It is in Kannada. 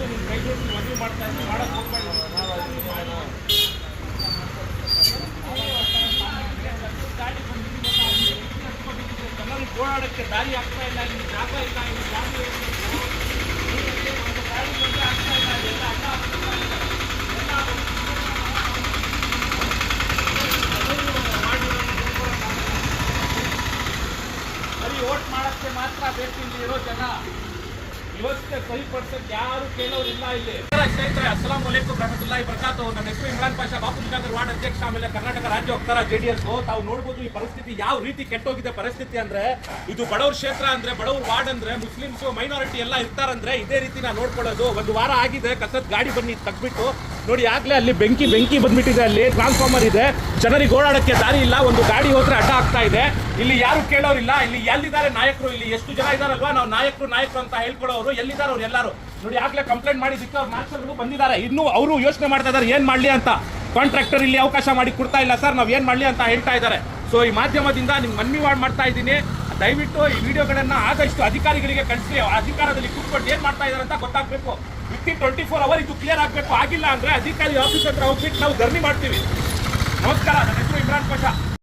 ದಯವಿಟ್ಟು ನಿಮ್ಮ ಕೈ ಜೋಡಿಸಿ ಮನವಿ ಮಾಡ್ತಾ ಇದ್ದೀನಿ, ಮಾಡಕ್ಕೆ ಹೋಗ್ಬೇಡಿ. ಜನರಿಗೆ ಓಡಾಡಕ್ಕೆ ದಾರಿ ಆಗ್ತಾ ಇಲ್ಲ, ಇಲ್ಲಿ ಜಾಗ ಇಲ್ಲ, ಇಲ್ಲಿ ಗಾಡಿ ಗಾಡಿ ಬಂದ್ರೆ ಆಗ್ತಾ ಇಲ್ಲ, ಎಲ್ಲ ಅಡ್ಡ ಆಗ್ತಾ ಇಲ್ಲ. ಬರೀ ಓಟ್ ಮಾಡಕ್ಕೆ ಮಾತ್ರ ಬೇಕಿಲ್ಲಿ ಇರೋ ಜನ, ವ್ಯವಸ್ಥೆ ಸರಿಪಡಿಸಕ್ಕೆ ಯಾರು ಕೇಳೋರಿಲ್ಲ ಇಲ್ಲಿ. ಸ್ನೇಹಿತರೆ, ಅಸ್ಸಲಾಂ ವಲೈಕುಂ ರಹಮತುಲ್ಲಾಹಿ ಬರಕಾತು. ನನ್ನ ಹೆಸರು ಇಮ್ರಾನ್ ಪಾಷಾ, ಬಾಪುನಗರ್ ವಾರ್ಡ್ ಅಧ್ಯಕ್ಷ, ಆಮೇಲೆ ಕರ್ನಾಟಕ ರಾಜ್ಯ ವಕ್ತಾರ JDS. ತಾವು ನೋಡ್ಬೋದು ಈ ಪರಿಸ್ಥಿತಿ ಯಾವ ರೀತಿ ಕೆಟ್ಟೋಗಿದೆ. ಪರಿಸ್ಥಿತಿ ಅಂದ್ರೆ ಇದು ಬಡವ್ರ ಕ್ಷೇತ್ರ, ಅಂದ್ರೆ ಬಡವ್ರ ವಾರ್ಡ್, ಅಂದ್ರೆ ಮುಸ್ಲಿಮ್ಸ್ ಮೈನಾರಿಟಿ ಎಲ್ಲ ಇರ್ತಾರಂದ್ರೆ ಇದೇ ರೀತಿ ನಾವು ನೋಡ್ಕೊಳ್ಳೋದು. ಒಂದು ವಾರ ಆಗಿದೆ, ಕಸದ ಗಾಡಿ ಬನ್ನಿ ತಗ್ಬಿಟ್ಟು ನೋಡಿ, ಆಗ್ಲೇ ಅಲ್ಲಿ ಬೆಂಕಿ ಬಂದ್ಬಿಟ್ಟಿದೆ. ಅಲ್ಲಿ ಟ್ರಾನ್ಸ್ಫಾರ್ಮರ್ ಇದೆ, ಜನರಿಗೆ ಓಡಾಡಕ್ಕೆ ದಾರಿ ಇಲ್ಲ, ಒಂದು ಗಾಡಿ ಹೋದ್ರೆ ಅಡ್ಡ ಆಗ್ತಾ ಇದೆ. ಇಲ್ಲಿ ಯಾರು ಕೇಳೋರಿಲ್ಲ. ಇಲ್ಲಿ ಎಲ್ಲಿದ್ದಾರೆ ನಾಯಕರು? ಇಲ್ಲಿ ಎಷ್ಟು ಜನ ಇದಾರಲ್ವಾ, ನಾವು ನಾಯಕರು ಅಂತ ಹೇಳ್ಕೊಳ್ಳೋರು ಎಲ್ಲಿದ್ದಾರೆ? ಅವ್ರು ಎಲ್ಲರೂ ನೋಡಿ, ಆಗ್ಲೇ ಕಂಪ್ಲೇಂಟ್ ಮಾಡಿದ್ದಕ್ಕೆ ಅವ್ರು ಮಾರ್ಷಲ್ಗಳು ಬಂದಿದ್ದಾರೆ. ಇನ್ನು ಅವರು ಯೋಚನೆ ಮಾಡ್ತಾ ಇದ್ದಾರೆ ಏನ್ ಮಾಡ್ಲಿ ಅಂತ. ಕಾಂಟ್ರಾಕ್ಟರ್ ಇಲ್ಲಿ ಅವಕಾಶ ಮಾಡಿ ಕೊಡ್ತಾ ಇಲ್ಲ ಸರ್, ನಾವ್ ಏನ್ ಮಾಡ್ಲಿ ಅಂತ ಹೇಳ್ತಾ ಇದ್ದಾರೆ. ಸೊ ಈ ಮಾಧ್ಯಮದಿಂದ ನಿಮ್ಗೆ ಮನವಿ ಮಾಡ್ತಾ ಇದ್ದೀನಿ, ದಯವಿಟ್ಟು ಈ ವಿಡಿಯೋಗಳನ್ನ ಆದಷ್ಟು ಅಧಿಕಾರಿಗಳಿಗೆ ಕಳಿಸಿ. ಅಧಿಕಾರದಲ್ಲಿ ಕೂತ್ಕೊಂಡು ಏನ್ ಮಾಡ್ತಾ ಇದ್ದಾರೆ ಅಂತ ಗೊತ್ತಾಗಬೇಕು. ವಿತಿನ್ 24 ಅವರ್ ಇದು ಕ್ಲಿಯರ್ ಆಗಬೇಕು. ಆಗಿಲ್ಲ ಅಂದ್ರೆ ಅಧಿಕಾರಿ ಆಫೀಸ್ ಹತ್ರ ಹೋಗ್ಬಿಟ್ಟು ನಾವು ಧರಣಿ ಮಾಡ್ತೀವಿ. ನಮಸ್ಕಾರ, ನನ್ನ ಹೆಸರು ಇಮ್ರಾನ್ ಪಾಷಾ.